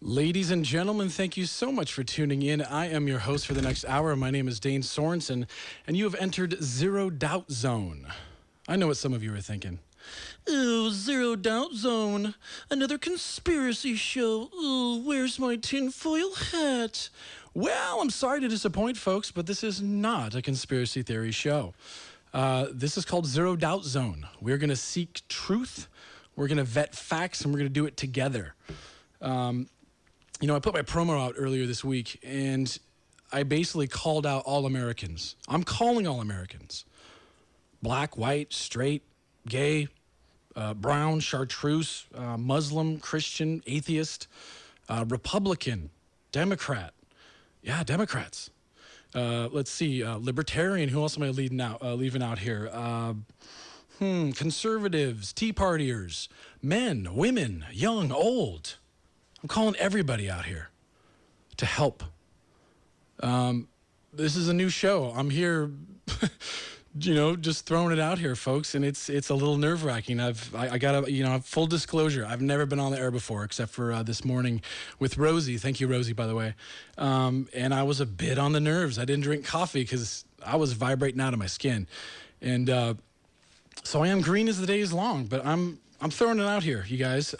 Ladies and gentlemen, thank you so much for tuning in. I am your host for the next hour. My name is Dane Sorenson, and you have entered Zero Doubt Zone. I know what some of you are thinking. Oh, Zero Doubt Zone. Another conspiracy show. Oh, where's my tinfoil hat? Well, I'm sorry to disappoint folks, but this is not a conspiracy theory show. This is called Zero Doubt Zone. We're going to seek truth, we're going to vet facts, and we're going to do it together. I put my promo out earlier this week, and I basically called out all Americans. I'm calling all Americans. Black, white, straight, gay, brown, chartreuse, Muslim, Christian, atheist, Republican, Democrat. Yeah, Democrats. Let's see, libertarian. Who else am I leaving out here? Conservatives, Tea Partiers, men, women, young, old. I'm calling everybody out here to help. This is a new show. I'm here, just throwing it out here, folks, and it's a little nerve-wracking. I got full disclosure. I've never been on the air before, except for this morning with Rosie. Thank you, Rosie, by the way. And I was a bit on the nerves. I didn't drink coffee because I was vibrating out of my skin, and so I am green as the day is long. But I'm throwing it out here, you guys.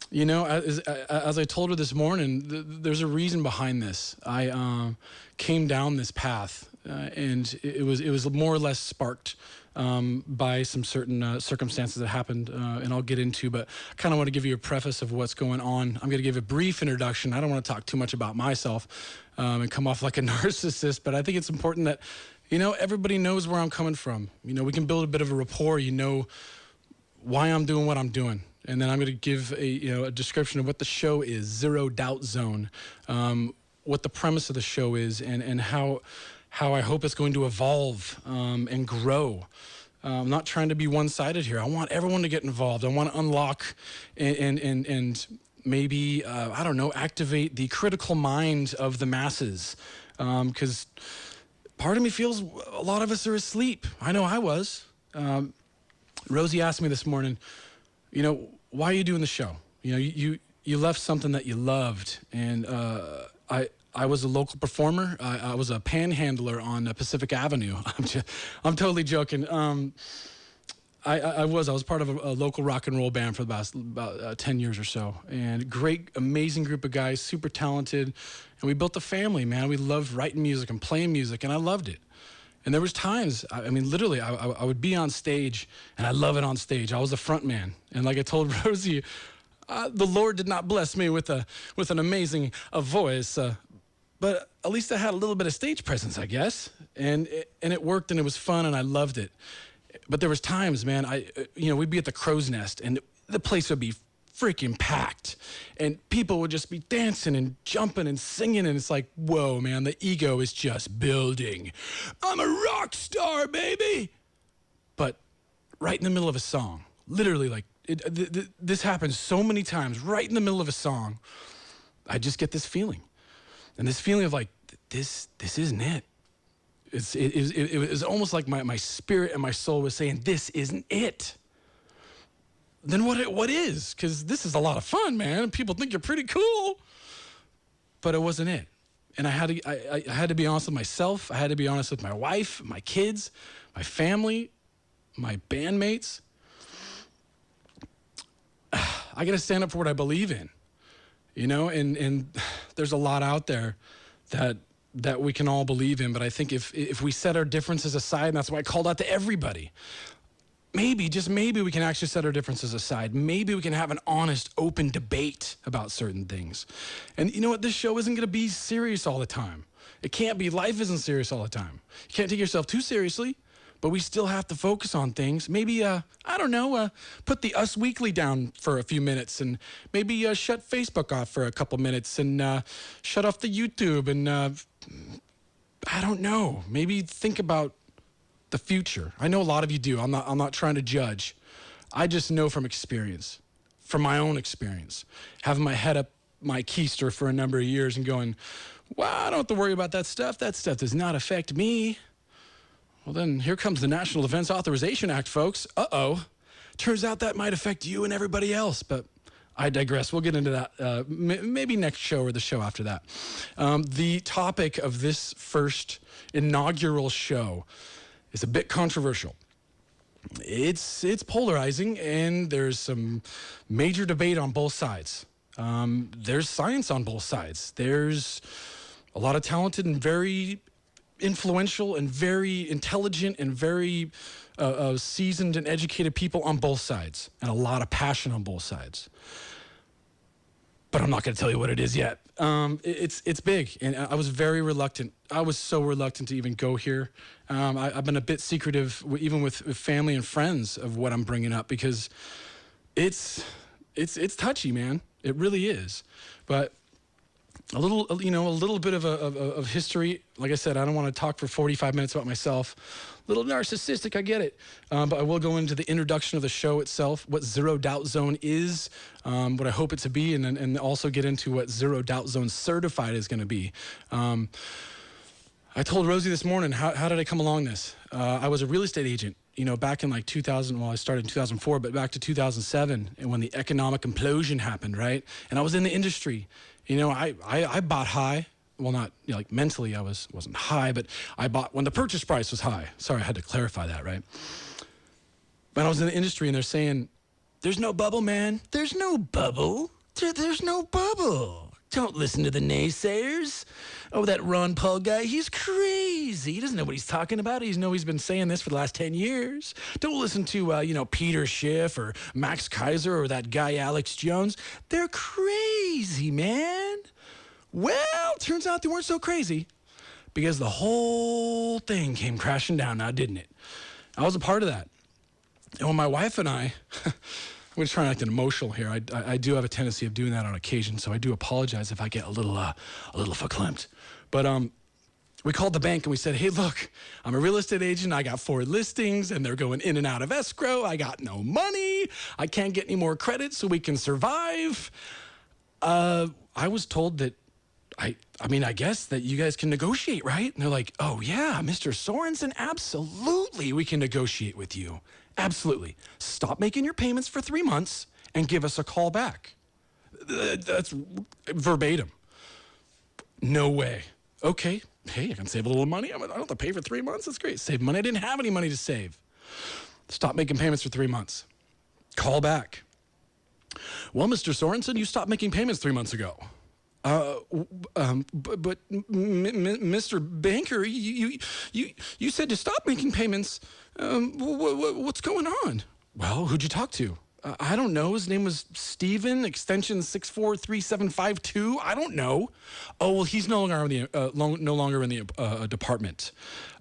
As I told her this morning, there's a reason behind this. I came down this path, and it was more or less sparked by some certain circumstances that happened, and I'll get into. But I kind of want to give you a preface of what's going on. I'm going to give a brief introduction. I don't want to talk too much about myself and come off like a narcissist, but I think it's important that everybody knows where I'm coming from. We can build a bit of a rapport. Why I'm doing what I'm doing. And then I'm going to give a description of what the show is, Zero Doubt Zone, what the premise of the show is, and how I hope it's going to evolve and grow. I'm not trying to be one-sided here. I want everyone to get involved. I want to unlock and maybe, activate the critical mind of the masses. Because part of me feels a lot of us are asleep. I know I was. Rosie asked me this morning, why are you doing the show? You left something that you loved, and I was a local performer. I was a panhandler on Pacific Avenue. I'm totally joking. I was part of a local rock and roll band for about 10 years or so, and great, amazing group of guys, super talented, and we built a family, man. We loved writing music and playing music, and I loved it. And there was times, literally, I would be on stage, and I love it on stage. I was the front man. And like I told Rosie, the Lord did not bless me with an amazing voice, but at least I had a little bit of stage presence, I guess. And it worked, and it was fun, and I loved it. But there was times, man, we'd be at the Crow's Nest, and the place would be freaking packed, and people would just be dancing and jumping and singing, and it's like, whoa, man, the ego is just building. I'm a rock star, baby. But right in the middle of a song, literally, this happens so many times, right in the middle of a song, I just get this feeling, and this feeling of like, this isn't it. It was almost like my spirit and my soul was saying, this isn't it. Then what is? Because this is a lot of fun, man. People think you're pretty cool, but it wasn't it. And I had to be honest with myself. I had to be honest with my wife, my kids, my family, my bandmates. I got to stand up for what I believe in, and there's a lot out there that we can all believe in. But I think if we set our differences aside, and that's why I called out to everybody. Maybe, just maybe, we can actually set our differences aside. Maybe we can have an honest, open debate about certain things. And you know what? This show isn't going to be serious all the time. It can't be. Life isn't serious all the time. You can't take yourself too seriously, but we still have to focus on things. Maybe, put the Us Weekly down for a few minutes, and maybe shut Facebook off for a couple minutes, and shut off the YouTube, and I don't know. Maybe think about the future. I know a lot of you do. I'm not trying to judge. I just know from experience, from my own experience, having my head up my keister for a number of years and going, well, I don't have to worry about that stuff. That stuff does not affect me. Well, then here comes the National Defense Authorization Act, folks. Uh-oh. Turns out that might affect you and everybody else, but I digress. We'll get into that maybe next show or the show after that. The topic of this first inaugural show is a bit controversial. It's polarizing, and there's some major debate on both sides. There's science on both sides. There's a lot of talented and very influential and very intelligent and very seasoned and educated people on both sides, and a lot of passion on both sides. But I'm not going to tell you what it is yet. It's big, and I was very reluctant. I was so reluctant to even go here. I've been a bit secretive, even with family and friends, of what I'm bringing up, because it's touchy, man. It really is. But a little bit of history. Like I said, I don't want to talk for 45 minutes about myself. A little narcissistic, I get it. But I will go into the introduction of the show itself, what Zero Doubt Zone is, what I hope it to be, and also get into what Zero Doubt Zone Certified is going to be. I told Rosie this morning, how did I come along this? I was a real estate agent, back in like 2000, I started in 2004, but back to 2007, and when the economic implosion happened, right? And I was in the industry. I bought high. Well, not like mentally, I wasn't high, but I bought when the purchase price was high. Sorry, I had to clarify that, right? When I was in the industry, and they're saying, "There's no bubble, man. There's no bubble. There's no bubble. Don't listen to the naysayers. Oh, that Ron Paul guy, he's crazy. He doesn't know what he's talking about. He's been saying this for the last 10 years. Don't listen to, Peter Schiff or Max Kaiser or that guy Alex Jones. They're crazy, man." Well, turns out they weren't so crazy, because the whole thing came crashing down now, didn't it? I was a part of that. And when my wife and I, I'm going to try not to get emotional here. I do have a tendency of doing that on occasion, so I do apologize if I get a little verklempt. But we called the bank and we said, "Hey, look, I'm a real estate agent. I got 4 listings and they're going in and out of escrow. I got no money. I can't get any more credit so we can survive." I was told that I guess that you guys can negotiate, right? And they're like, "Oh yeah, Mr. Sorenson, absolutely, we can negotiate with you. Absolutely. Stop making your payments for 3 months and give us a call back." That's verbatim. No way. Okay. Hey, I can save a little money. I don't have to pay for 3 months. That's great. Save money. I didn't have any money to save. Stop making payments for 3 months. Call back. "Well, Mr. Sorenson, you stopped making payments 3 months ago." But Mr. Banker, you said to stop making payments. What's going on? "Well, who'd you talk to?" "I don't know. His name was Steven, extension 643752. I don't know." "Oh, well, he's no longer in the department.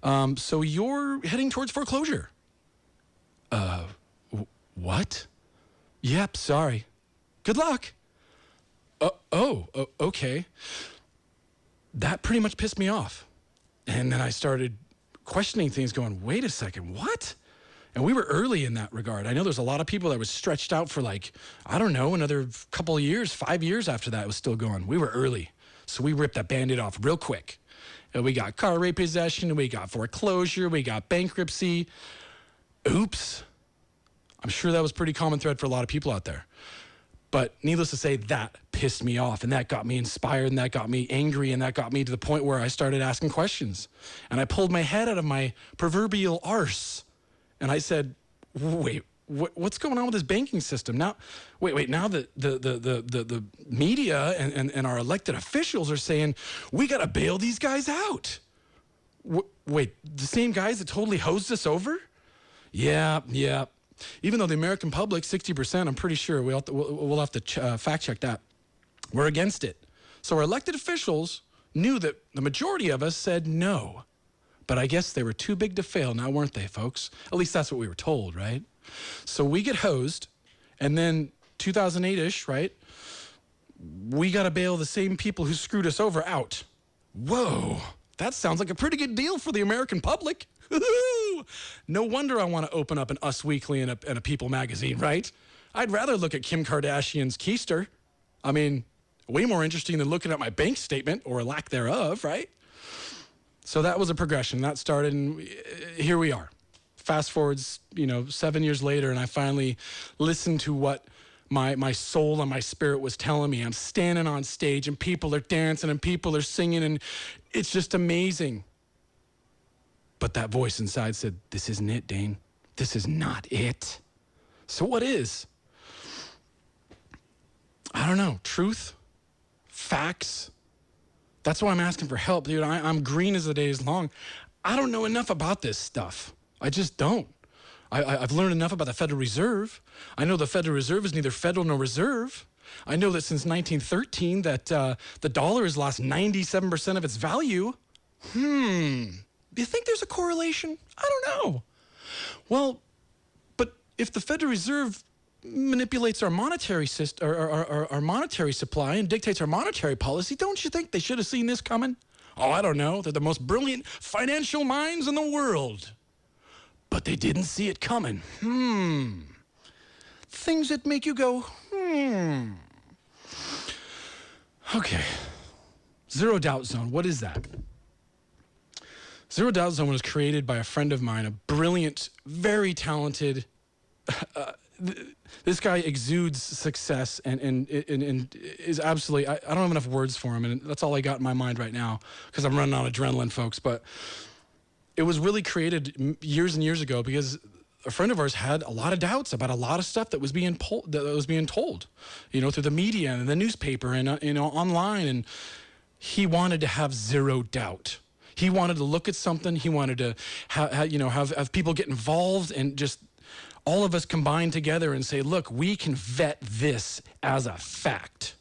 So you're heading towards foreclosure." What? "Yep, sorry. Good luck." Okay. That pretty much pissed me off. And then I started questioning things, going, wait a second, what? And we were early in that regard. I know there's a lot of people that was stretched out for another couple of years, 5 years after that was still going. We were early. So we ripped that Band-Aid off real quick. And we got car repossession, we got foreclosure, we got bankruptcy. Oops. I'm sure that was a pretty common thread for a lot of people out there. But needless to say, that pissed me off, and that got me inspired, and that got me angry, and that got me to the point where I started asking questions. And I pulled my head out of my proverbial arse, and I said, "Wait, what's going on with this banking system now? Wait, now the media and our elected officials are saying we got to bail these guys out. Wait, the same guys that totally hosed us over? Yeah. Even though the American public, 60%, I'm pretty sure we'll have to fact check that, we're against it. So our elected officials knew that the majority of us said no. But I guess they were too big to fail now, weren't they, folks? At least that's what we were told, right? So we get hosed, and then 2008-ish, right? We got to bail the same people who screwed us over out. Whoa, that sounds like a pretty good deal for the American public. No wonder I want to open up an Us Weekly and a People magazine, right? I'd rather look at Kim Kardashian's keister. I mean, way more interesting than looking at my bank statement or lack thereof, right? So that was a progression. That started, and here we are. Fast forwards, 7 years later, and I finally listened to what my soul and my spirit was telling me. I'm standing on stage and people are dancing and people are singing and it's just amazing. But that voice inside said, this isn't it, Dane. This is not it. So what is? I don't know. Truth? Facts? That's why I'm asking for help, dude. I'm green as the day is long. I don't know enough about this stuff. I just don't. I've learned enough about the Federal Reserve. I know the Federal Reserve is neither federal nor reserve. I know that since 1913 that the dollar has lost 97% of its value. Do you think there's a correlation? I don't know. Well, but if the Federal Reserve manipulates our monetary system, our monetary supply and dictates our monetary policy, don't you think they should have seen this coming? Oh, I don't know. They're the most brilliant financial minds in the world. But they didn't see it coming. Things that make you go, Okay. Zero doubt zone. What is that? Zero doubt zone was created by a friend of mine, a brilliant, very talented, this guy exudes success and is absolutely, I don't have enough words for him, and that's all I got in my mind right now because I'm running on adrenaline, folks. But it was really created years and years ago because a friend of ours had a lot of doubts about a lot of stuff that was being told, through the media and the newspaper and online, and he wanted to have zero doubt. He wanted to look at something. He wanted to have people get involved and just all of us combine together and say, look, we can vet this as a fact.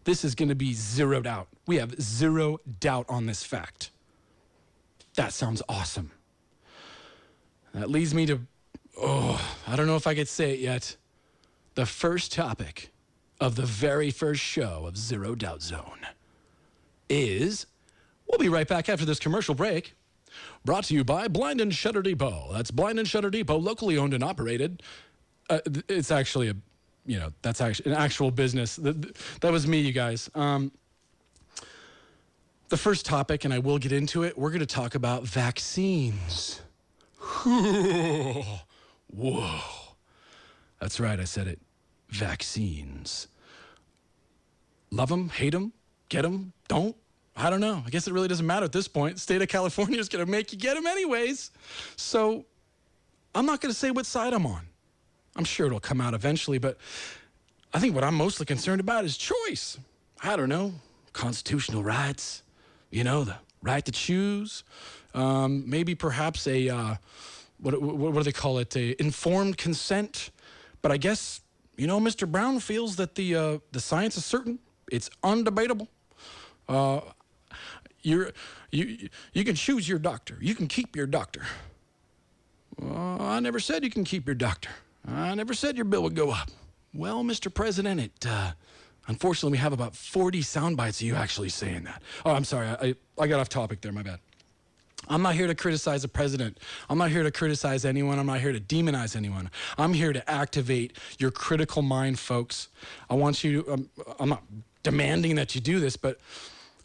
This is going to be zeroed out. We have zero doubt on this fact. That sounds awesome. That leads me to, I don't know if I could say it yet. The first topic of the very first show of Zero Doubt Zone is, we'll be right back after this commercial break. Brought to you by Blind & Shutter Depot. That's Blind & Shutter Depot, locally owned and operated. It's actually that's actually an actual business. That was me, you guys. The first topic, and I will get into it, we're going to talk about vaccines. Whoa. That's right, I said it. Vaccines. Love them, hate them, get them, don't. I don't know. I guess it really doesn't matter at this point. The state of California is going to make you get them anyways. So I'm not going to say what side I'm on. I'm sure it'll come out eventually, but I think what I'm mostly concerned about is choice. I don't know. Constitutional rights, the right to choose. Maybe perhaps a, what do they call it? A informed consent. But I guess, Mr. Brown feels that the science is certain. It's undebatable. You can choose your doctor. You can keep your doctor. I never said you can keep your doctor. I never said your bill would go up. Well, Mr. President, unfortunately, we have about 40 sound bites of you actually saying that. Oh, I'm sorry. I got off topic there. My bad. I'm not here to criticize the president. I'm not here to criticize anyone. I'm not here to demonize anyone. I'm here to activate your critical mind, folks. I want you to, I'm not demanding that you do this, but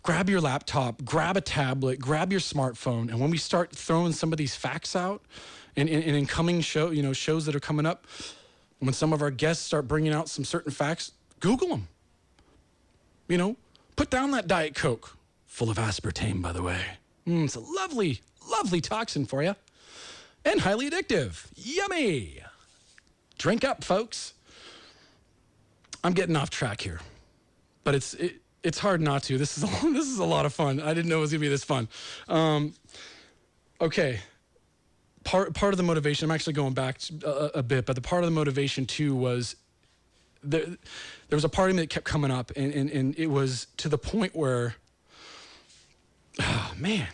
grab your laptop, grab a tablet, grab your smartphone, and when we start throwing some of these facts out in incoming shows that are coming up, when some of our guests start bringing out some certain facts, Google them. Put down that Diet Coke, full of aspartame, by the way. It's a lovely, lovely toxin for you, and highly addictive. Yummy. Drink up, folks. I'm getting off track here, but it's hard not to. This is a lot of fun. I didn't know it was gonna be this fun. Okay. Part of the motivation, I'm actually going back a bit, but the part of the motivation too was there was a part of me that kept coming up, and it was to the point where, man,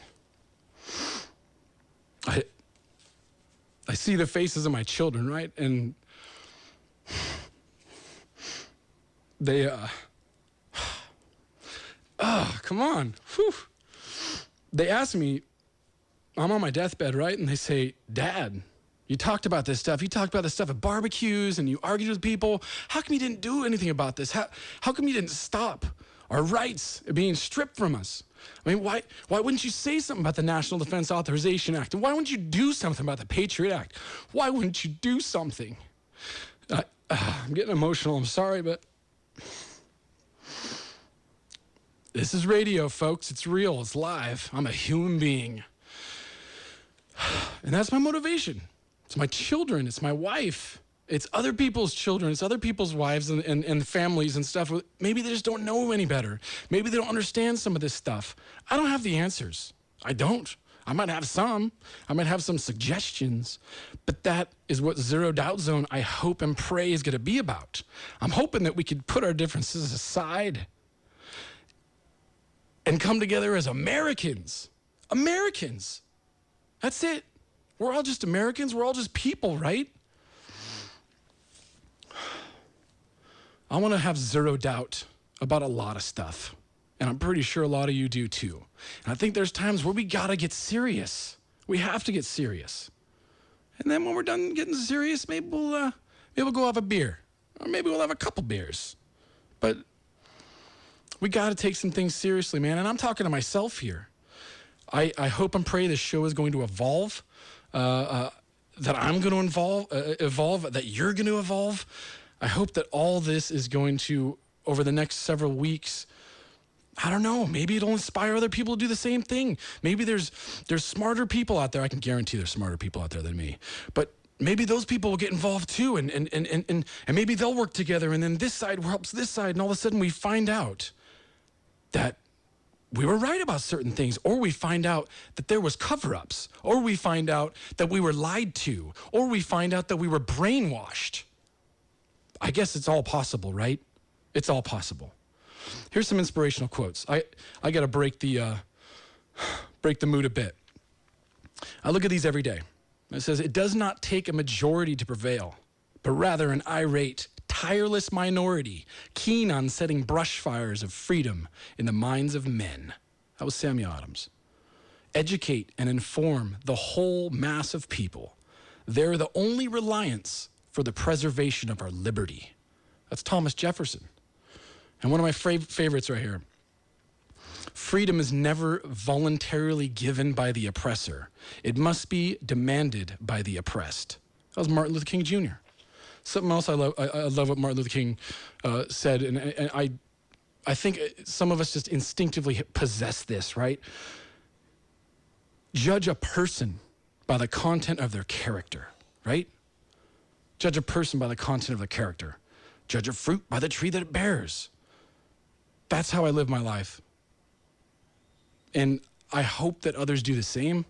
I see the faces of my children, right? And they, come on. Whew. They ask me, I'm on my deathbed, right? And they say, Dad, you talked about this stuff. You talked about this stuff at barbecues and you argued with people. How come you didn't do anything about this? How come you didn't stop our rights being stripped from us? I mean, why wouldn't you say something about the National Defense Authorization Act? And why wouldn't you do something about the Patriot Act? Why wouldn't you do something? I'm getting emotional. I'm sorry, but this is radio, folks. It's real. It's live. I'm a human being. And that's my motivation. It's my children. It's my wife. It's other people's children. It's other people's wives and families and stuff. Maybe they just don't know any better. Maybe they don't understand some of this stuff. I don't have the answers. I don't. I might have some. I might have some suggestions. But that is what Zero Doubt Zone, I hope and pray, is going to be about. I'm hoping that we could put our differences aside and come together as Americans. Americans. That's it. We're all just Americans. We're all just people, right? I want to have zero doubt about a lot of stuff. And I'm pretty sure a lot of you do too. And I think there's times where we got to get serious. We have to get serious. And then when we're done getting serious, maybe we'll go have a beer. Or maybe we'll have a couple beers. But we got to take some things seriously, man. And I'm talking to myself here. I hope and pray this show is going to evolve, that I'm going to evolve, that you're going to evolve. I hope that all this is going to, over the next several weeks, I don't know, maybe it'll inspire other people to do the same thing. Maybe there's smarter people out there. I can guarantee there's smarter people out there than me. But maybe those people will get involved too, and maybe they'll work together, and then this side helps this side, and all of a sudden we find out that we were right about certain things, or we find out that there was cover-ups, or we find out that we were lied to, or we find out that we were brainwashed. I guess it's all possible, right? It's all possible. Here's some inspirational quotes. I got to break the mood a bit. I look at these every day. It says, it does not take a majority to prevail, but rather an irate, tireless minority, keen on setting brush fires of freedom in the minds of men. That was Samuel Adams. Educate and inform the whole mass of people. They're the only reliance for the preservation of our liberty. That's Thomas Jefferson. And one of my favorites right here. Freedom is never voluntarily given by the oppressor. It must be demanded by the oppressed. That was Martin Luther King Jr. Something else I love what Martin Luther King said, and I think some of us just instinctively possess this, right? Judge a person by the content of their character, right? Judge a person by the content of their character. Judge a fruit by the tree that it bears. That's how I live my life. And I hope that others do the same.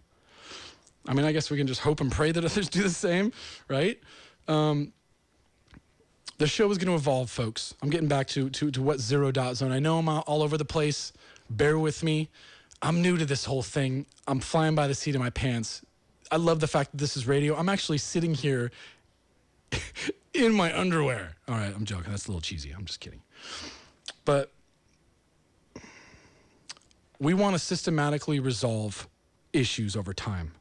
I mean, I guess we can just hope and pray that others do the same, right? The show is going to evolve, folks. I'm getting back to what Zero Doubt Zone. I know I'm all over the place. Bear with me. I'm new to this whole thing. I'm flying by the seat of my pants. I love the fact that this is radio. I'm actually sitting here in my underwear. All right, I'm joking. That's a little cheesy. I'm just kidding. But we want to systematically resolve issues over time.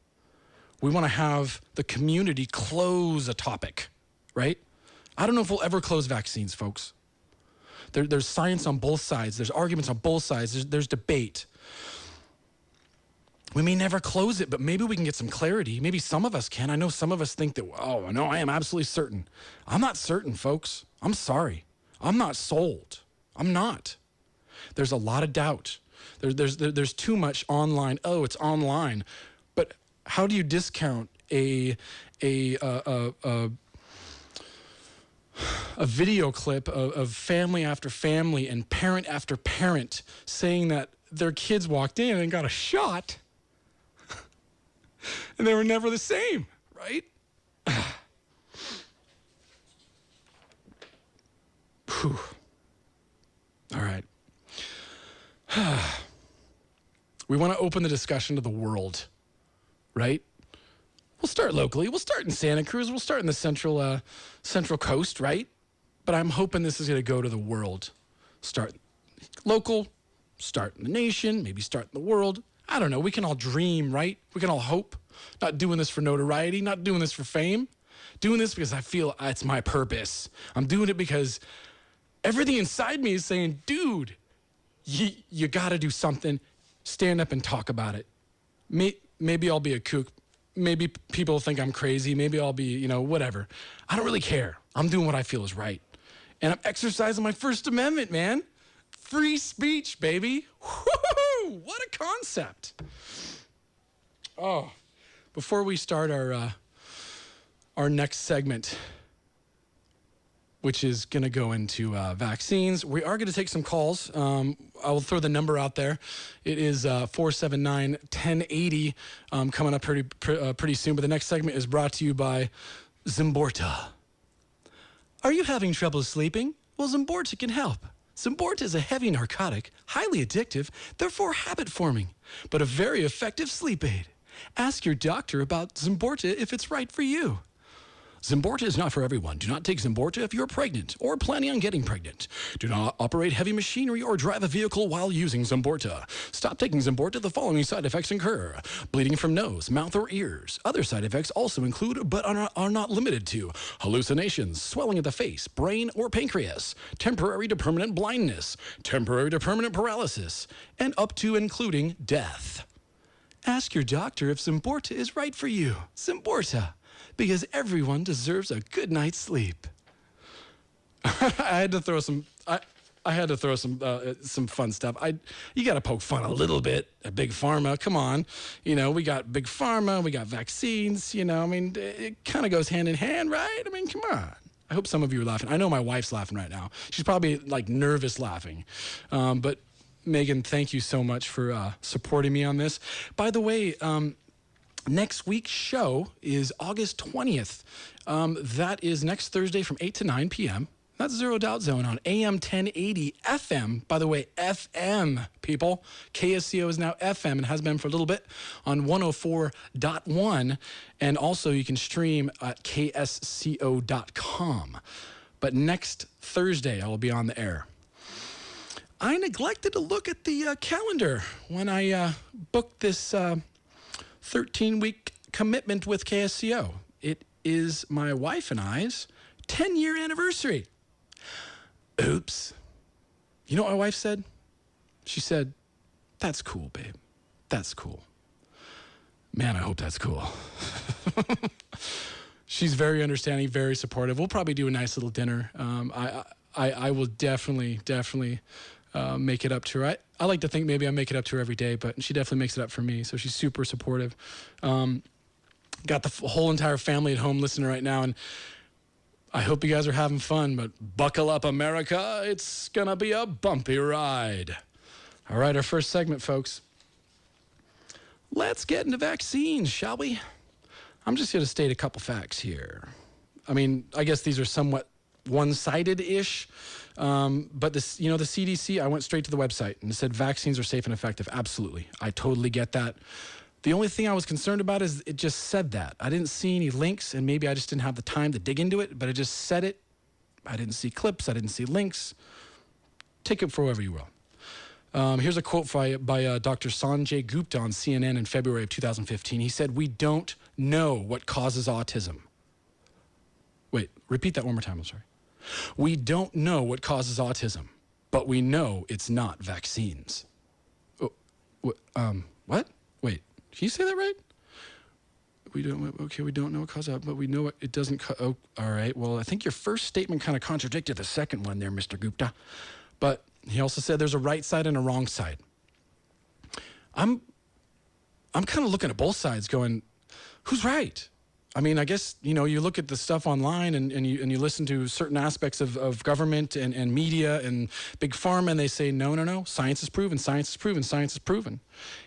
We want to have the community close a topic, right? I don't know if we'll ever close vaccines, folks. There's science on both sides. There's arguments on both sides. There's debate. We may never close it, but maybe we can get some clarity. Maybe some of us can. I know some of us think that, oh, no, I am absolutely certain. I'm not certain, folks. I'm sorry. I'm not sold. I'm not. There's a lot of doubt. There's too much online. Oh, it's online. But how do you discount a video clip of family after family and parent after parent saying that their kids walked in and got a shot and they were never the same, right? Whew. All right. We want to open the discussion to the world, right? We'll start locally. We'll start in Santa Cruz. We'll start in the Central Coast, right? But I'm hoping this is going to go to the world. Start local, start in the nation, maybe start in the world. I don't know. We can all dream, right? We can all hope. Not doing this for notoriety, not doing this for fame. Doing this because I feel it's my purpose. I'm doing it because everything inside me is saying, dude, you got to do something. Stand up and talk about it. Maybe I'll be a kook. Maybe people think I'm crazy. Maybe I'll be, whatever. I don't really care. I'm doing what I feel is right. And I'm exercising my First Amendment, man. Free speech, baby. Woo-hoo! What a concept. Oh, before we start our next segment, which is going to go into vaccines, we are going to take some calls. I will throw the number out there. It is 479-1080 coming up pretty soon. But the next segment is brought to you by Zimborta. Are you having trouble sleeping? Well, Zimborta can help. Zimborta is a heavy narcotic, highly addictive, therefore habit-forming, but a very effective sleep aid. Ask your doctor about Zimborta if it's right for you. Zimborta is not for everyone. Do not take Zimborta if you're pregnant or planning on getting pregnant. Do not operate heavy machinery or drive a vehicle while using Zimborta. Stop taking Zimborta. The following side effects occur: bleeding from nose, mouth, or ears. Other side effects also include, but are not limited to, hallucinations, swelling of the face, brain, or pancreas, temporary to permanent blindness, temporary to permanent paralysis, and up to including death. Ask your doctor if Zimborta is right for you. Zimborta, because everyone deserves a good night's sleep. I had to throw some fun stuff. You got to poke fun a little bit at Big Pharma. Come on, we got Big Pharma, we got vaccines. It kind of goes hand in hand, right? Come on. I hope some of you are laughing. I know my wife's laughing right now. She's probably like nervous laughing, but Megan, thank you so much for supporting me on this. By the way, next week's show is August 20th. That is next Thursday from 8 to 9 p.m. That's Zero Doubt Zone on AM 1080 FM. By the way, FM, people. KSCO is now FM and has been for a little bit on 104.1. And also you can stream at ksco.com. But next Thursday, I will be on the air. I neglected to look at the calendar when I booked this 13-week commitment with KSCO. It is my wife and I's 10-year anniversary. Oops. You know what my wife said? She said, "That's cool, babe. That's cool." Man, I hope that's cool. She's very understanding, very supportive. We'll probably do a nice little dinner. I will definitely make it up to her. I like to think maybe I make it up to her every day, but she definitely makes it up for me. So she's super supportive. Got the whole entire family at home listening right now, and I hope you guys are having fun, but buckle up, America. It's going to be a bumpy ride. All right, our first segment, folks. Let's get into vaccines, shall we? I'm just going to state a couple facts here. I guess these are somewhat one-sided-ish, but the CDC, I went straight to the website and it said vaccines are safe and effective. Absolutely. I totally get that. The only thing I was concerned about is it just said that. I didn't see any links, and maybe I just didn't have the time to dig into it, but it just said it. I didn't see clips. I didn't see links. Take it for whoever you will. Here's a quote by Dr. Sanjay Gupta on CNN in February of 2015. He said, "We don't know what causes autism." Wait, repeat that one more time. I'm sorry. "We don't know what causes autism, but we know it's not vaccines." Oh, what? Wait, can you say that right? We don't know what causes it, but we know it doesn't. Oh, all right. Well, I think your first statement kind of contradicted the second one there, Mr. Gupta. But he also said there's a right side and a wrong side. I'm kind of looking at both sides going, who's right? I guess, you look at the stuff online and you listen to certain aspects of government and media and Big Pharma, and they say, no, science is proven, science is proven, science is proven.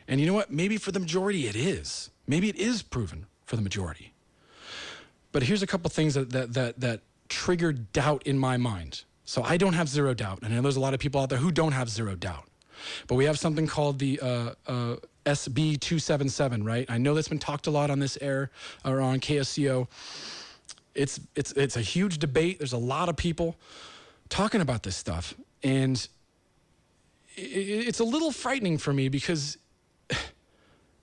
And you know what? Maybe for the majority it is. Maybe it is proven for the majority. But here's a couple things that triggered doubt in my mind. So I don't have zero doubt. And I know there's a lot of people out there who don't have zero doubt. But we have something called the SB277, right? I know that's been talked a lot on this air or on KSCO. It's a huge debate. There's a lot of people talking about this stuff. And it's a little frightening for me because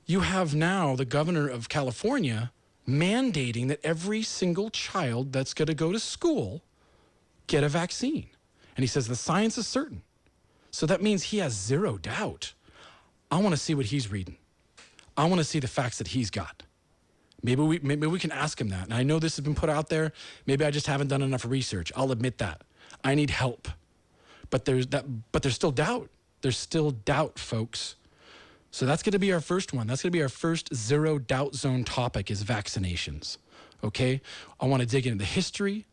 you have now the governor of California mandating that every single child that's going to go to school get a vaccine. And he says the science is certain. So that means he has zero doubt. I want to see what he's reading. I want to see the facts that he's got. Maybe we can ask him that. And I know this has been put out there. Maybe I just haven't done enough research. I'll admit that. I need help. But there's still doubt. There's still doubt, folks. So that's going to be our first one. That's going to be our first zero doubt zone topic is vaccinations. Okay? I want to dig into the history.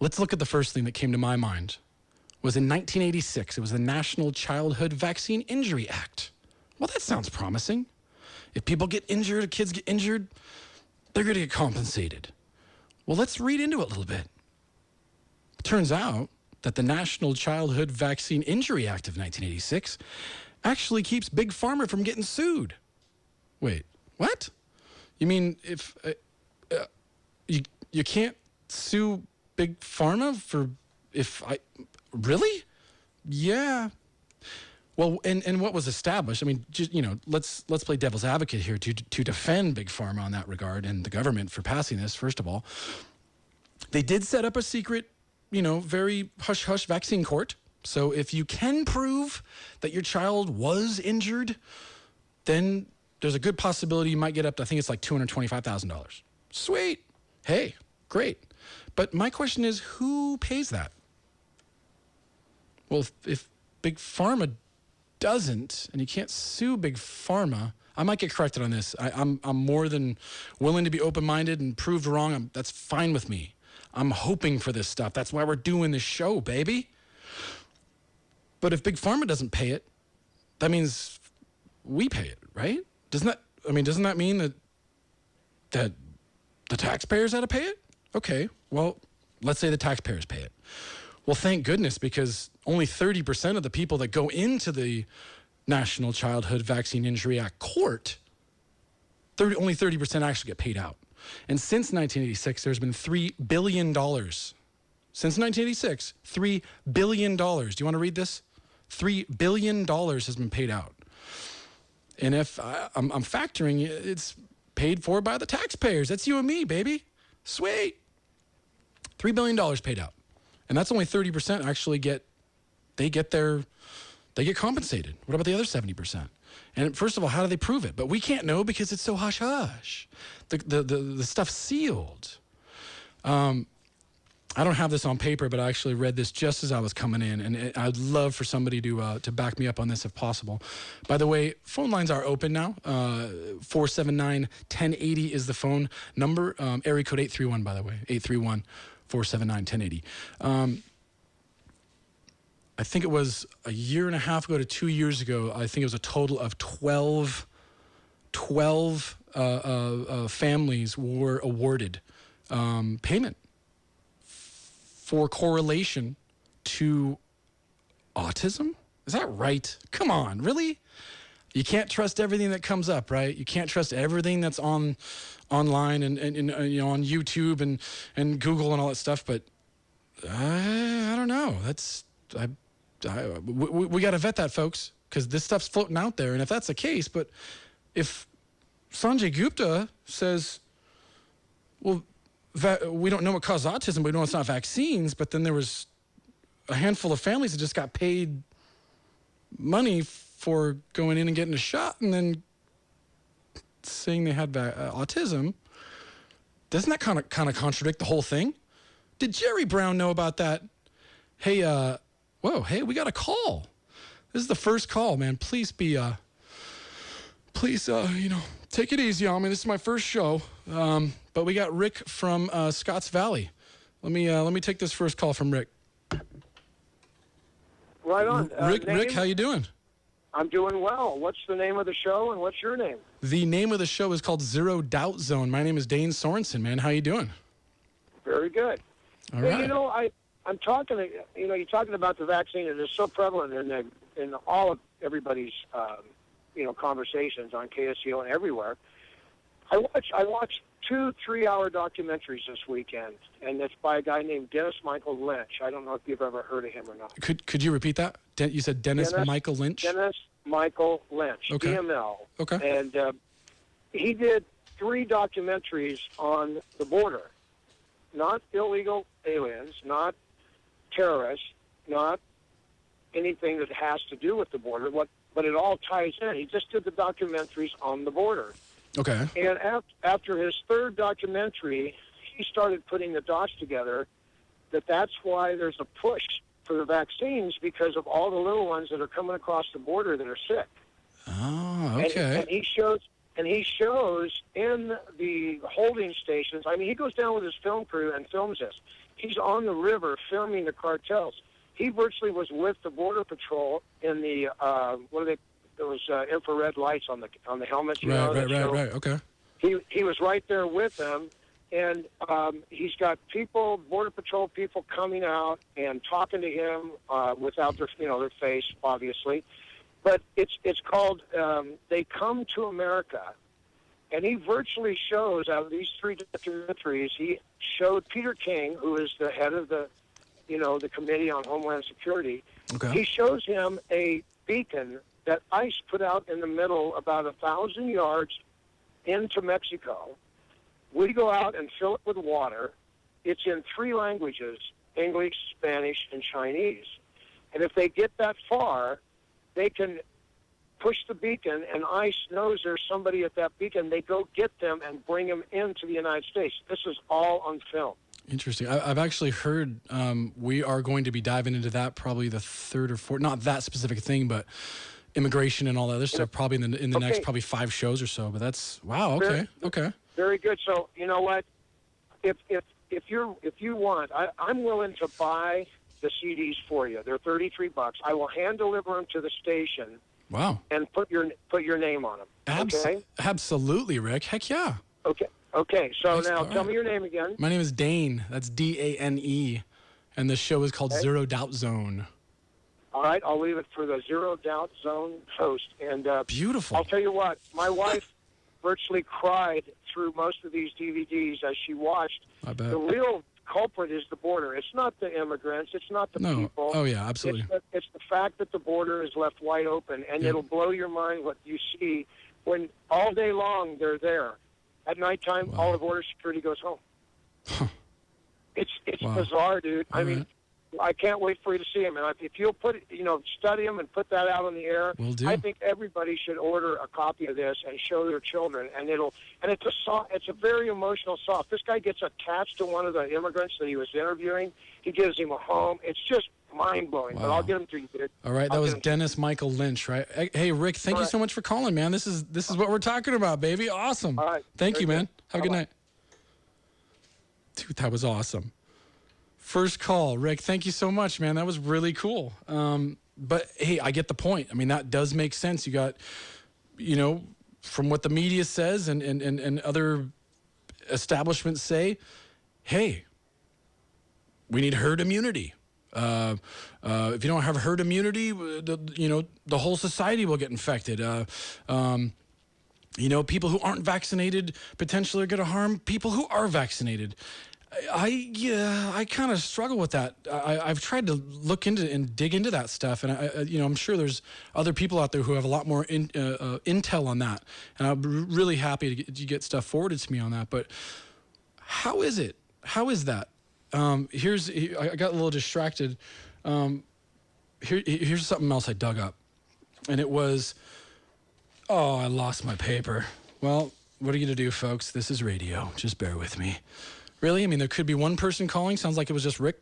Let's look at the first thing that came to my mind. It was in 1986. It was the National Childhood Vaccine Injury Act. Well, that sounds promising. If people get injured, kids get injured, they're going to get compensated. Well, let's read into it a little bit. It turns out that the National Childhood Vaccine Injury Act of 1986 actually keeps Big Pharma from getting sued. Wait, what? You mean if you can't sue Big Pharma for really? Yeah. Well, and what was established? I mean, just, let's play devil's advocate here to defend Big Pharma on that regard and the government for passing this. First of all, they did set up a secret, very hush-hush vaccine court. So if you can prove that your child was injured, then there's a good possibility you might get up to, I think it's like $225,000. Sweet. Hey, great. But my question is, who pays that? Well, if Big Pharma doesn't, and you can't sue Big Pharma, I might get corrected on this. I'm more than willing to be open-minded and proved wrong. That's fine with me. I'm hoping for this stuff. That's why we're doing this show, baby. But if Big Pharma doesn't pay it, that means we pay it, right? Doesn't that mean that the taxpayers had to pay it? Okay, well, let's say the taxpayers pay it. Well, thank goodness, because only 30% of the people that go into the National Childhood Vaccine Injury Act court, only 30% actually get paid out. And since 1986, there's been $3 billion. Since 1986, $3 billion. Do you want to read this? $3 billion has been paid out. And if I'm factoring, it's paid for by the taxpayers. That's you and me, baby. Sweet. $3 billion paid out. And that's only 30% actually get compensated. What about the other 70%? And first of all, how do they prove it? But we can't know because it's so hush-hush. The stuff's sealed. I don't have this on paper, but I actually read this just as I was coming in, and I'd love for somebody to back me up on this if possible. By the way, phone lines are open now. 479-1080 is the phone number. Area code 831, by the way, 831-479-1080. I think it was a year and a half ago to 2 years ago. I think it was a total of 12 families were awarded payment for correlation to autism. Is that right? Come on, really? You can't trust everything that comes up, right? You can't trust everything that's online and on YouTube and Google and all that stuff. But I don't know. We got to vet that, folks, because this stuff's floating out there. And if that's the case, but if Sanjay Gupta says, well, we don't know what caused autism, we know it's not vaccines, but then there was a handful of families that just got paid money for going in and getting a shot and then saying they had autism, doesn't that kind of contradict the whole thing? Did Jerry Brown know about that? Hey, hey, we got a call. This is the first call, man. Please take it easy on me. This is my first show. But we got Rick from Scotts Valley. Let me take this first call from Rick. Right on. Rick, how you doing? I'm doing well. What's the name of the show and what's your name? The name of the show is called Zero Doubt Zone. My name is Dane Sorenson, man. How you doing? Very good. All right. I'm talking. You're talking about the vaccine, and it's so prevalent in all of everybody's conversations on KSCO and everywhere. I watched 2 3-hour documentaries this weekend, and it's by a guy named Dennis Michael Lynch. I don't know if you've ever heard of him or not. Could you repeat that? You said Dennis Michael Lynch? Dennis Michael Lynch, okay. DML. Okay. And he did 3 documentaries on the border. Not illegal aliens, not terrorists, not anything that has to do with the border, but it all ties in. He just did the documentaries on the border. Okay. And after his third documentary, he started putting the dots together that's why there's a push for the vaccines, because of all the little ones that are coming across the border that are sick. Oh, okay. And he shows in the holding stations. I mean, he goes down with his film crew and films this. He's on the river filming the cartels. He virtually was with the Border Patrol in the those infrared lights on the helmets. Right. Okay. He was right there with them, and he's got Border Patrol people coming out and talking to him without their face, obviously. But it's called They Come to America. And he virtually shows, out of these 3 documentaries, he showed Peter King, who is the head of the Committee on Homeland Security. Okay. He shows him a beacon that ICE put out in the middle about 1,000 yards into Mexico. We go out and fill it with water. It's in 3 languages, English, Spanish, and Chinese. And if they get that far, they can push the beacon, and ICE knows there's somebody at that beacon. They go get them and bring them into the United States. This is all on film. Interesting. I've actually heard we are going to be diving into that probably the 3rd or 4th, not that specific thing, but immigration and all that other stuff probably in the next probably 5 shows or so. But that's, wow, okay, okay. Very good. So, you know what? If you want, I'm willing to buy the CDs for you. They're $33. I will hand deliver them to the station. Wow. And put your name on them. Okay? Absolutely, Rick. Heck yeah. Okay. So Thanks. now tell me your name again. My name is Dane. That's Dane. And the show is called Zero Doubt Zone. All right. I'll leave it for the Zero Doubt Zone host. And beautiful. I'll tell you what. My wife virtually cried through most of these DVDs as she watched. I bet. The real culprit is the border. It's not the immigrants. It's not the people. Oh, yeah, absolutely. It's the fact that the border is left wide open, and it'll blow your mind what you see when all day long they're there. At nighttime, all the border security goes home. Huh. It's bizarre, dude. I mean, I can't wait for you to see them. And if you'll study them and put that out on the air, Will do. I think everybody should order a copy of this and show their children. And it's a very emotional soft. This guy gets attached to one of the immigrants that he was interviewing. He gives him a home. It's just mind-blowing. Wow. But I'll get them to you, dude. All right, that was Dennis Michael Lynch, right? Hey, Rick, thank you so much for calling, man. This is what we're talking about, baby. Awesome. All right. Thank you, man. Good. Have a good night. Dude, that was awesome. First call, Rick. Thank you so much, man. That was really cool. But hey, I get the point. I mean, that does make sense. You got, from what the media says and other establishments say, hey, we need herd immunity. If you don't have herd immunity, the whole society will get infected. People who aren't vaccinated potentially are going to harm people who are vaccinated. I kind of struggle with that. I've tried to look into and dig into that stuff, and I'm sure there's other people out there who have a lot more intel on that, and I'm really happy to get stuff forwarded to me on that. But how is it? How is that? I got a little distracted. Here's something else I dug up, and it was, I lost my paper. Well, what are you gonna do, folks? This is radio. Just bear with me. Really? I mean, there could be one person calling. Sounds like it was just Rick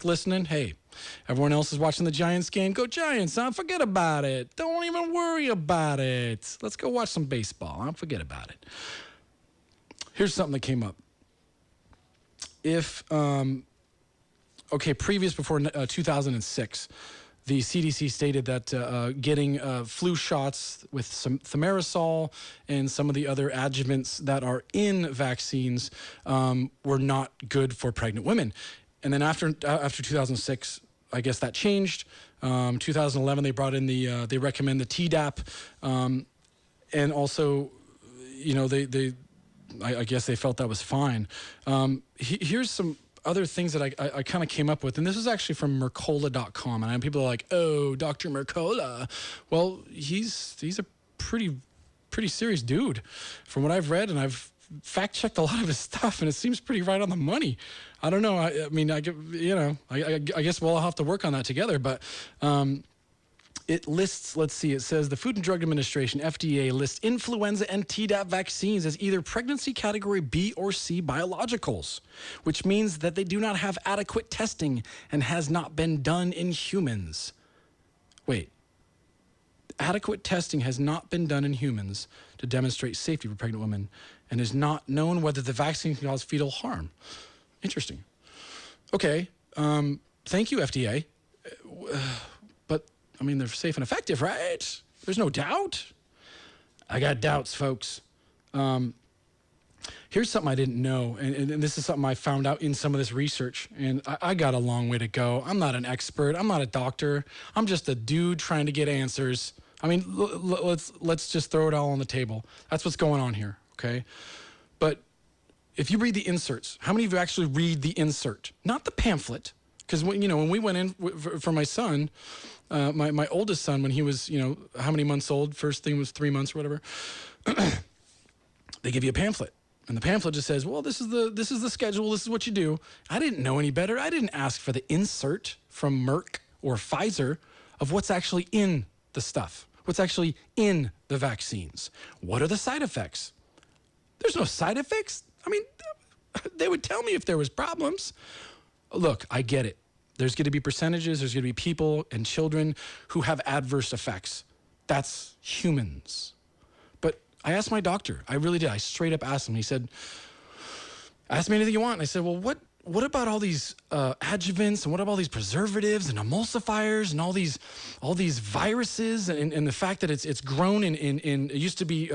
listening. Hey, everyone else is watching the Giants game. Go Giants, huh? Forget about it. Don't even worry about it. Let's go watch some baseball, huh? Forget about it. Here's something that came up. Previous before 2006, the CDC stated that getting flu shots with some thimerosal and some of the other adjuvants that are in vaccines were not good for pregnant women. And then after 2006, I guess that changed. 2011, they brought in they recommend the Tdap, and also, I guess they felt that was fine. Here's some other things that I kind of came up with, and this is actually from Mercola.com, and people are like, "Oh, Dr. Mercola." Well, he's a pretty serious dude, from what I've read, and I've fact-checked a lot of his stuff, and it seems pretty right on the money. I don't know. I guess we'll all have to work on that together, but it lists, let's see, it says the Food and Drug Administration, FDA, lists influenza and Tdap vaccines as either pregnancy category B or C biologicals, which means that they do not have adequate testing and has not been done in humans. Wait. Adequate testing has not been done in humans to demonstrate safety for pregnant women and is not known whether the vaccine can cause fetal harm. Interesting. Okay. Thank you, FDA. But, I mean, they're safe and effective, right? There's no doubt. I got doubts, folks. Here's something I didn't know, and this is something I found out in some of this research, and I got a long way to go. I'm not an expert. I'm not a doctor. I'm just a dude trying to get answers. I mean, let's just throw it all on the table. That's what's going on here, okay? But if you read the inserts, how many of you actually read the insert? Not the pamphlet. Because when we went in for my son, my oldest son, when he was, how many months old? First thing was 3 months or whatever. They give you a pamphlet, and the pamphlet just says, "Well, this is the schedule. This is what you do." I didn't know any better. I didn't ask for the insert from Merck or Pfizer of what's actually in the stuff, what's actually in the vaccines. What are the side effects? There's no side effects. I mean, they would tell me if there was problems. Look, I get it. There's going to be percentages. There's going to be people and children who have adverse effects. That's humans. But I asked my doctor. I really did. I straight up asked him. He said, "Ask me anything you want." And I said, "Well, what about all these adjuvants, and what about all these preservatives and emulsifiers and all these viruses and the fact that it's grown in it used to be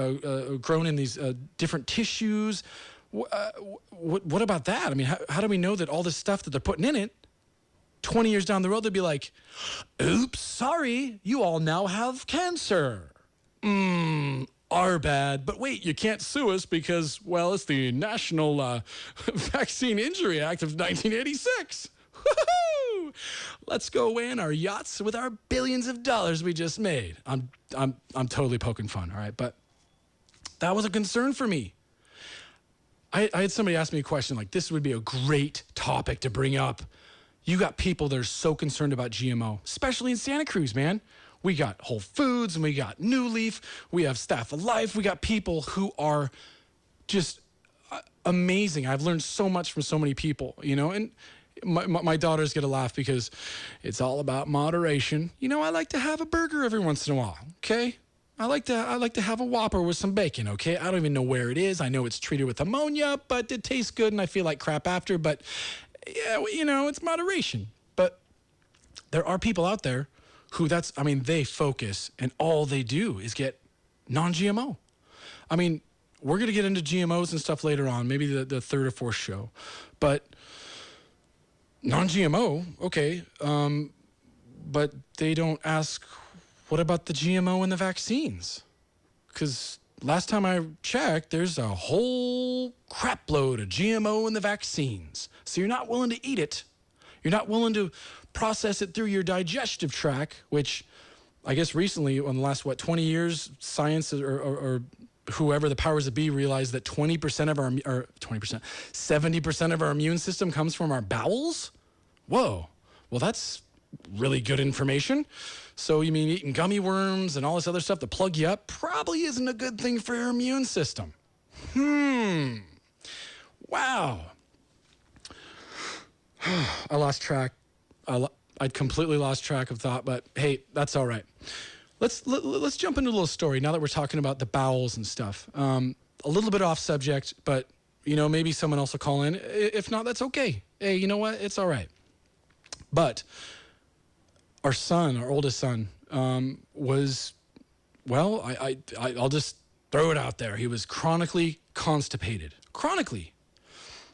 grown in these different tissues? What about that? I mean, how do we know that all this stuff that they're putting in it, 20 years down the road, they'll be like, oops, sorry, you all now have cancer. Our bad. But wait, you can't sue us because, well, it's the National Vaccine Injury Act of 1986. Woo-hoo! Let's go away in our yachts with our billions of dollars we just made. I'm totally poking fun, all right? But that was a concern for me. I had somebody ask me a question like, this would be a great topic to bring up. You got people that are so concerned about GMO, especially in Santa Cruz, man. We got Whole Foods and we got New Leaf. We have Staff of Life. We got people who are just amazing. I've learned so much from so many people, and my daughters get a laugh because it's all about moderation. I like to have a burger every once in a while, okay? I like to have a Whopper with some bacon, okay? I don't even know where it is. I know it's treated with ammonia, but it tastes good and I feel like crap after. But, yeah, it's moderation. But there are people out there who they focus and all they do is get non-GMO. I mean, we're going to get into GMOs and stuff later on, maybe the third or fourth show. But non-GMO, okay, but they don't ask, what about the GMO in the vaccines? Because last time I checked, there's a whole crap load of GMO in the vaccines. So you're not willing to eat it. You're not willing to process it through your digestive tract, which I guess recently, in the last, 20 years, science or whoever the powers that be realized that 70% of our immune system comes from our bowels? Whoa. Well, that's really good information. So you mean eating gummy worms and all this other stuff to plug you up probably isn't a good thing for your immune system. Wow. I lost track. I'd completely lost track of thought, but hey, that's all right. Let's jump into a little story now that we're talking about the bowels and stuff. A little bit off subject, but maybe someone else will call in. If not, that's okay. Hey, you know what? It's all right. But our oldest son, was, well, I'll just throw it out there. He was chronically constipated. Chronically.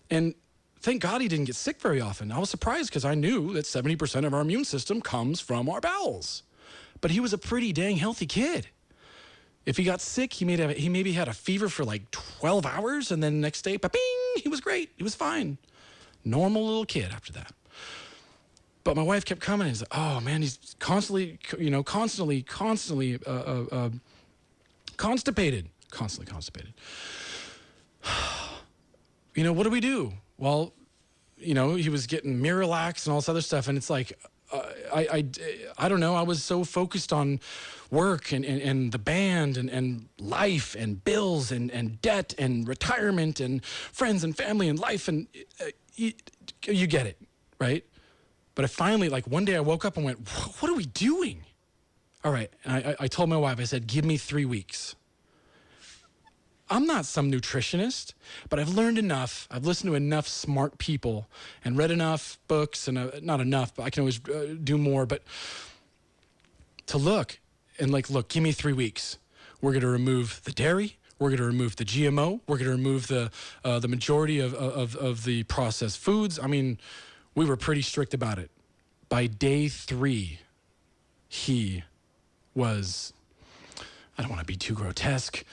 And thank God he didn't get sick very often. I was surprised because I knew that 70% of our immune system comes from our bowels. But he was a pretty dang healthy kid. If he got sick, he maybe had a fever for like 12 hours, and then the next day, ba-bing, he was great. He was fine. Normal little kid after that. But my wife kept coming and said, "Oh man, he's constantly constipated. Constantly constipated. What do we do?" Well, he was getting Miralax and all this other stuff, and it's like, I don't know. I was so focused on work and the band and life and bills and debt and retirement and friends and family and life. And you get it, right? But I finally, like one day I woke up and went, what are we doing? All right. And I told my wife, I said, give me 3 weeks. I'm not some nutritionist, but I've learned enough. I've listened to enough smart people and read enough books, and not enough, but I can always do more. But to look, give me 3 weeks. We're going to remove the dairy. We're going to remove the GMO. We're going to remove the majority of the processed foods. I mean, we were pretty strict about it. By day 3, he was, I don't want to be too grotesque,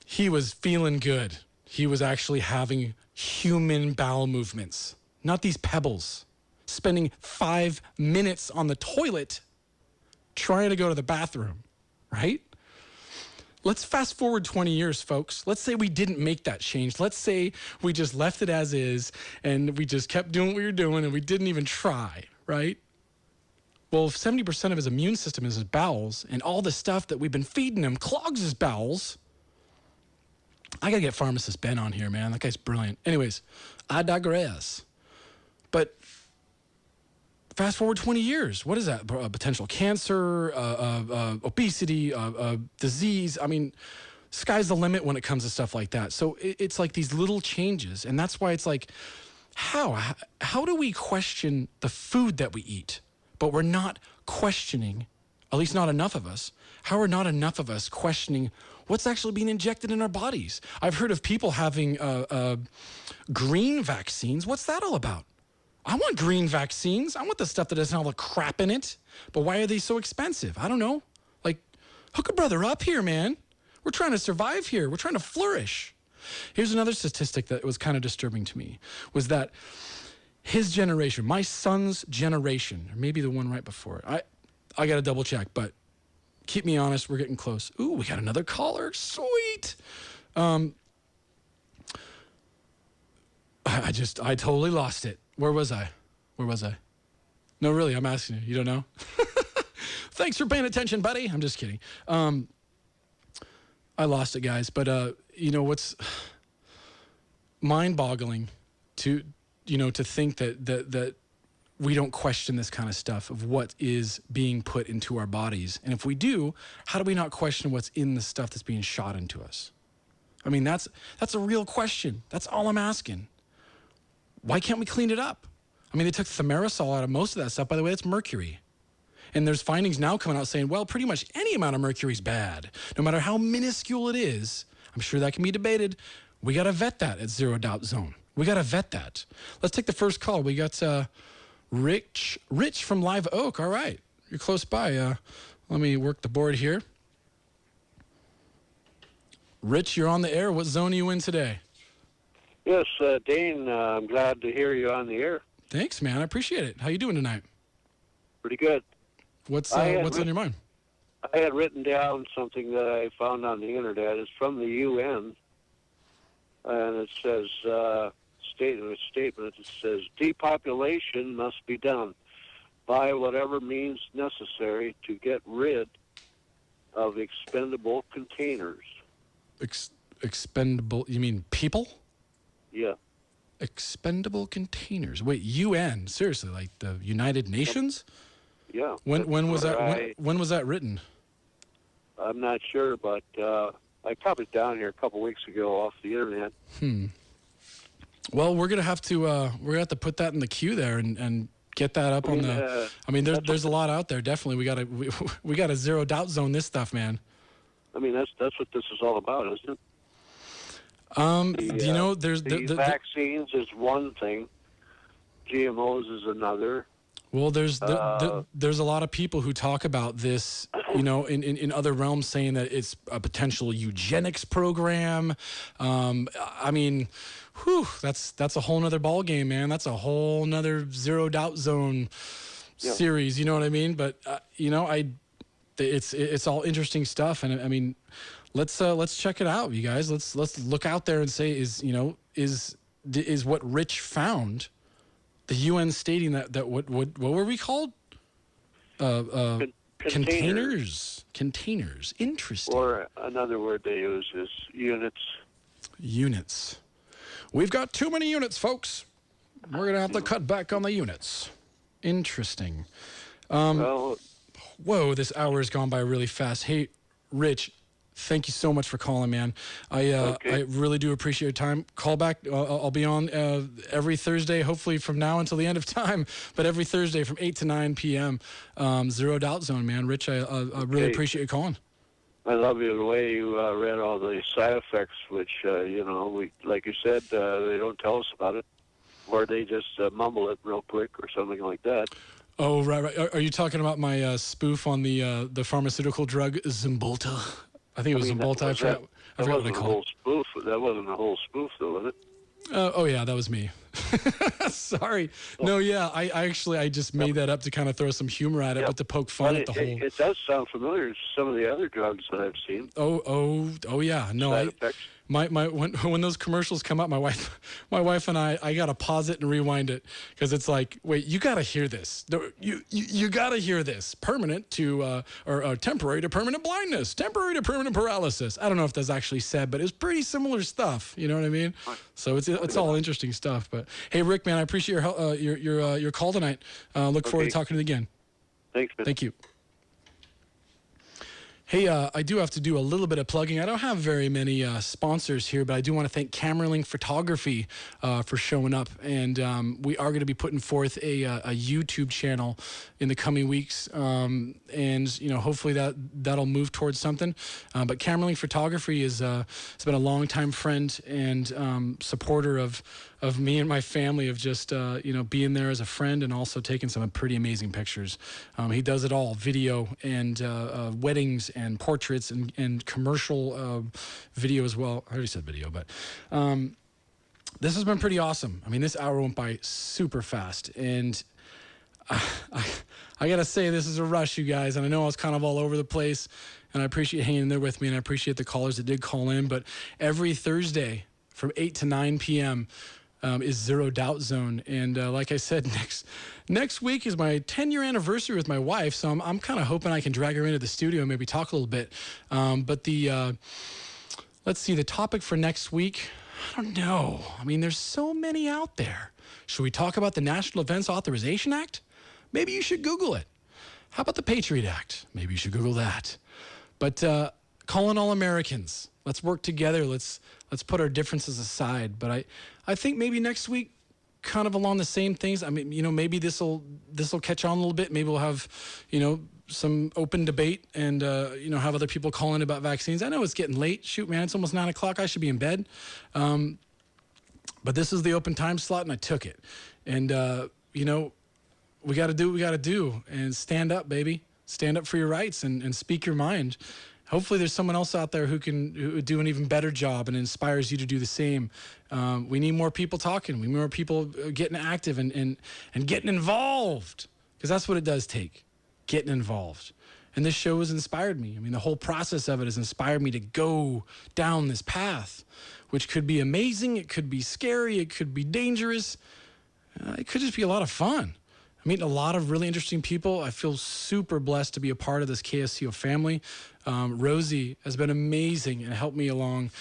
he was feeling good. He was actually having human bowel movements, not these pebbles. Spending 5 minutes on the toilet trying to go to the bathroom, right? Let's fast forward 20 years, folks. Let's say we didn't make that change. Let's say we just left it as is and we just kept doing what we were doing and we didn't even try, right? Well, if 70% of his immune system is his bowels and all the stuff that we've been feeding him clogs his bowels, I got to get pharmacist Ben on here, man. That guy's brilliant. Anyways, I digress. But fast forward 20 years. What is that? Potential cancer, obesity, disease. I mean, sky's the limit when it comes to stuff like that. So it's like these little changes. And that's why it's like, how do we question the food that we eat? But we're not questioning, at least not enough of us. How are not enough of us questioning what's actually being injected in our bodies? I've heard of people having green vaccines. What's that all about? I want green vaccines. I want the stuff that doesn't have all the crap in it. But why are they so expensive? I don't know. Like, hook a brother up here, man. We're trying to survive here. We're trying to flourish. Here's another statistic that was kind of disturbing to me, was that his generation, my son's generation, or maybe the one right before it, I got to double check, but keep me honest, we're getting close. Ooh, we got another caller. Sweet. I totally lost it. Where was I? No, really, I'm asking you. You don't know? Thanks for paying attention, buddy. I'm just kidding. I lost it, guys. But, what's mind-boggling to think that we don't question this kind of stuff of what is being put into our bodies. And if we do, how do we not question what's in the stuff that's being shot into us? I mean, that's a real question. That's all I'm asking. Why can't we clean it up? I mean, they took thimerosal out of most of that stuff. By the way, that's mercury. And there's findings now coming out saying, well, pretty much any amount of mercury is bad. No matter how minuscule it is, I'm sure that can be debated. We got to vet that at Zero Doubt Zone. We got to vet that. Let's take the first call. We got Rich from Live Oak. All right. You're close by. Let me work the board here. Rich, you're on the air. What zone are you in today? Yes, Dane, I'm glad to hear you on the air. Thanks, man. I appreciate it. How you doing tonight? Pretty good. What's on your mind? I had written down something that I found on the internet. It's from the UN, and it says, statement. It says, depopulation must be done by whatever means necessary to get rid of expendable containers. Expendable? You mean people? Yeah. Expendable containers. Wait, UN? Seriously, like the United Nations? Yeah. When was that? When was that written? I'm not sure, but I copied it down here a couple weeks ago off the internet. Well, we're gonna have to put that in the queue there and get that up on the. I mean, there's a lot out there. Definitely, we gotta Zero Doubt Zone this stuff, man. I mean, that's what this is all about, isn't it? There's the vaccines is one thing, GMOs is another. Well, there's a lot of people who talk about this, in other realms, saying that it's a potential eugenics program. I mean, that's a whole nother ball game, man. That's a whole nother Zero Doubt Zone series. You know what I mean? But it's all interesting stuff, and I mean, let's check it out, you guys. Let's look out there and say, is what Rich found The UN stating that what were we called? Containers. Containers. Interesting. Or another word they use is units. Units. We've got too many units, folks. We're going to have to cut back on the units. Interesting. Well, Whoa, this hour has gone by really fast. Hey, Rich, thank you so much for calling, man. I really do appreciate your time. Call back. I'll be on every Thursday, hopefully from now until the end of time, but every Thursday from 8 to 9 p.m. Zero Doubt Zone, man. Rich, I really appreciate you calling. I love the way you read all the side effects, which, we, like you said, they don't tell us about it, or they just mumble it real quick or something like that. Oh, right. Are you talking about my spoof on the pharmaceutical drug Zymbalta? I think it was Zymbalta. I forgot what they call it. That wasn't a whole spoof, though, was it? Oh yeah, that was me. Sorry. No, yeah, I just made that up to kind of throw some humor at it, but to poke fun at the whole. It does sound familiar to some of the other drugs that I've seen. Oh yeah. No, Side effects. When those commercials come up, my wife and I gotta pause it and rewind it because it's like, wait, you gotta hear this. You gotta hear this. Permanent to or temporary to permanent blindness, temporary to permanent paralysis. I don't know if that's actually said, but it's pretty similar stuff. You know what I mean? So it's all interesting stuff. But hey, Rick, man, I appreciate your call tonight. Look forward to talking to you again. Thanks, man. Thank you. Hey, I do have to do a little bit of plugging. I don't have very many sponsors here, but I do want to thank Camerling Photography for showing up. And we are going to be putting forth a YouTube channel in the coming weeks. And, hopefully that'll move towards something. But Camerling Photography has been a longtime friend and supporter of me and my family, of just, being there as a friend and also taking some pretty amazing pictures. He does it all, video and weddings and portraits and commercial video as well. I already said video, but this has been pretty awesome. I mean, this hour went by super fast, and I got to say, this is a rush, you guys, and I know I was kind of all over the place, and I appreciate hanging there with me, and I appreciate the callers that did call in, but every Thursday from 8 to 9 p.m., is Zero Doubt Zone. And like I said, next week is my 10-year anniversary with my wife, so I'm kind of hoping I can drag her into the studio and maybe talk a little bit. But let's see, the topic for next week, I don't know. I mean, there's so many out there. Should we talk about the National Defense Authorization Act? Maybe you should Google it. How about the Patriot Act? Maybe you should Google that. But calling all Americans. Let's work together. Let's put our differences aside. But I think maybe next week, kind of along the same things. I mean, maybe this'll catch on a little bit. Maybe we'll have, some open debate and have other people call in about vaccines. I know it's getting late. Shoot, man, it's almost 9 o'clock. I should be in bed. But this is the open time slot, and I took it. And we got to do what we got to do, and stand up, baby. Stand up for your rights and speak your mind. Hopefully there's someone else out there who would do an even better job and inspires you to do the same. We need more people talking. We need more people getting active and getting involved, because that's what it does take, getting involved. And this show has inspired me. I mean, the whole process of it has inspired me to go down this path, which could be amazing. It could be scary. It could be dangerous. It could just be a lot of fun. I meet a lot of really interesting people. I feel super blessed to be a part of this KSCO family. Rosie has been amazing and helped me along.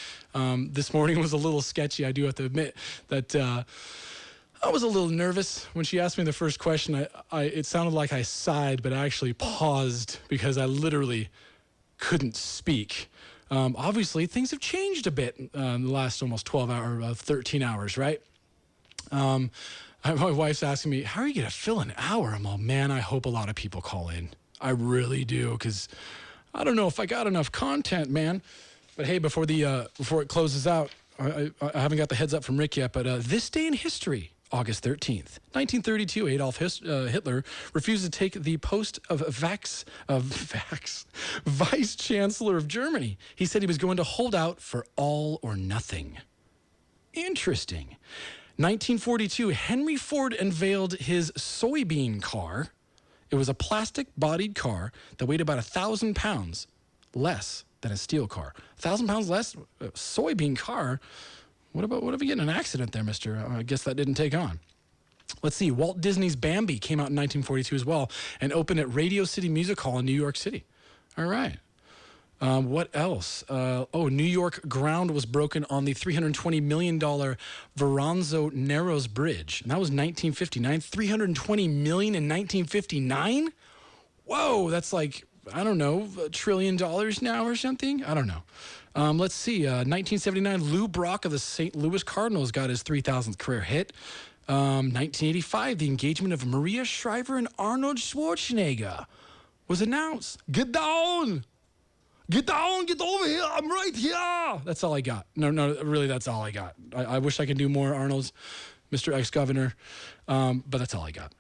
This morning was a little sketchy. I do have to admit that I was a little nervous when she asked me the first question. It sounded like I sighed, but I actually paused because I literally couldn't speak. Obviously, things have changed a bit in the last almost 13 hours, right? My wife's asking me, how are you going to fill an hour? I'm all, man, I hope a lot of people call in. I really do, because I don't know if I got enough content, man. But hey, before it closes out, I haven't got the heads up from Rick yet, but this day in history, August 13th, 1932, Adolf Hitler refused to take the post of Vice Chancellor of Germany. He said he was going to hold out for all or nothing. Interesting. 1942, Henry Ford unveiled his soybean car. It was a plastic-bodied car that weighed about 1,000 pounds less than a steel car. 1,000 pounds less, a soybean car. What if we get in an accident there, mister? I guess that didn't take on. Let's see. Walt Disney's Bambi came out in 1942 as well and opened at Radio City Music Hall in New York City. All right. What else? New York ground was broken on the $320 million Verrazano Narrows Bridge. And that was 1959. $320 million in 1959? Whoa, that's like, I don't know, $1 trillion now or something? I don't know. Let's see. 1979, Lou Brock of the St. Louis Cardinals got his 3,000th career hit. 1985, the engagement of Maria Shriver and Arnold Schwarzenegger was announced. Get down! Get down, get over here, I'm right here. That's all I got. No, really, that's all I got. I wish I could do more Arnold's, Mr. Ex-Governor, but that's all I got.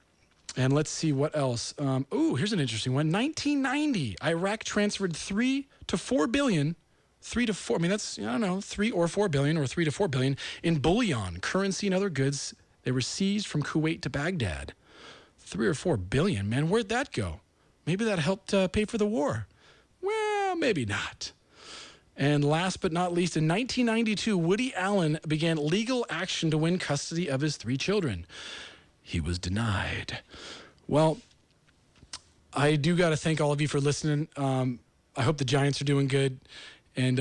And let's see what else. Here's an interesting one. 1990, Iraq transferred 3 to 4 billion, 3 to 4, I mean, that's, I don't know, 3 or 4 billion or 3 to 4 billion in bullion, currency, and other goods. They were seized from Kuwait to Baghdad. 3 or 4 billion, man, where'd that go? Maybe that helped pay for the war. Well, maybe not. And last but not least, in 1992, Woody Allen began legal action to win custody of his 3 children. He was denied. Well, I do got to thank all of you for listening. I hope the Giants are doing good. And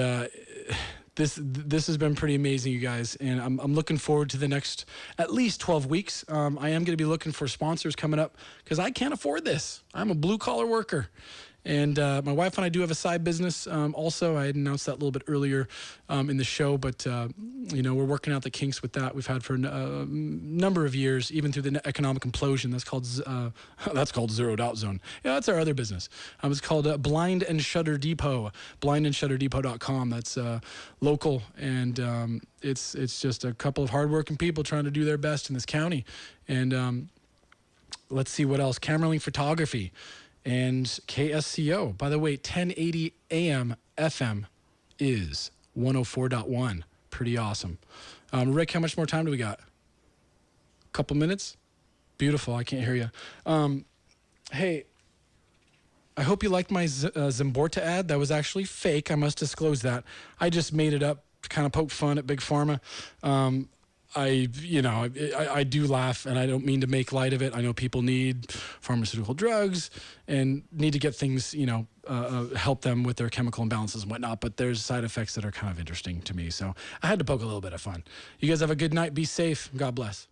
this has been pretty amazing, you guys. And I'm looking forward to the next at least 12 weeks. I am going to be looking for sponsors coming up because I can't afford this. I'm a blue-collar worker. And my wife and I do have a side business also. I had announced that a little bit earlier in the show, but, we're working out the kinks with that. We've had for a number of years, even through the economic implosion. That's called Zero Doubt Zone. Yeah, that's our other business. It's called Blind and Shutter Depot, blindandshutterdepot.com. That's local, and it's just a couple of hardworking people trying to do their best in this county. And let's see what else. Camerling Photography. And KSCO, by the way, 1080 AM FM is 104.1. Pretty awesome. Rick, how much more time do we got? A couple minutes? Beautiful. I can't hear you. Hey, I hope you liked my Zimborta ad. That was actually fake. I must disclose that. I just made it up to kind of poke fun at Big Pharma. I do laugh, and I don't mean to make light of it. I know people need pharmaceutical drugs and need to get things, help them with their chemical imbalances and whatnot, but there's side effects that are kind of interesting to me. So I had to poke a little bit of fun. You guys have a good night. Be safe. God bless.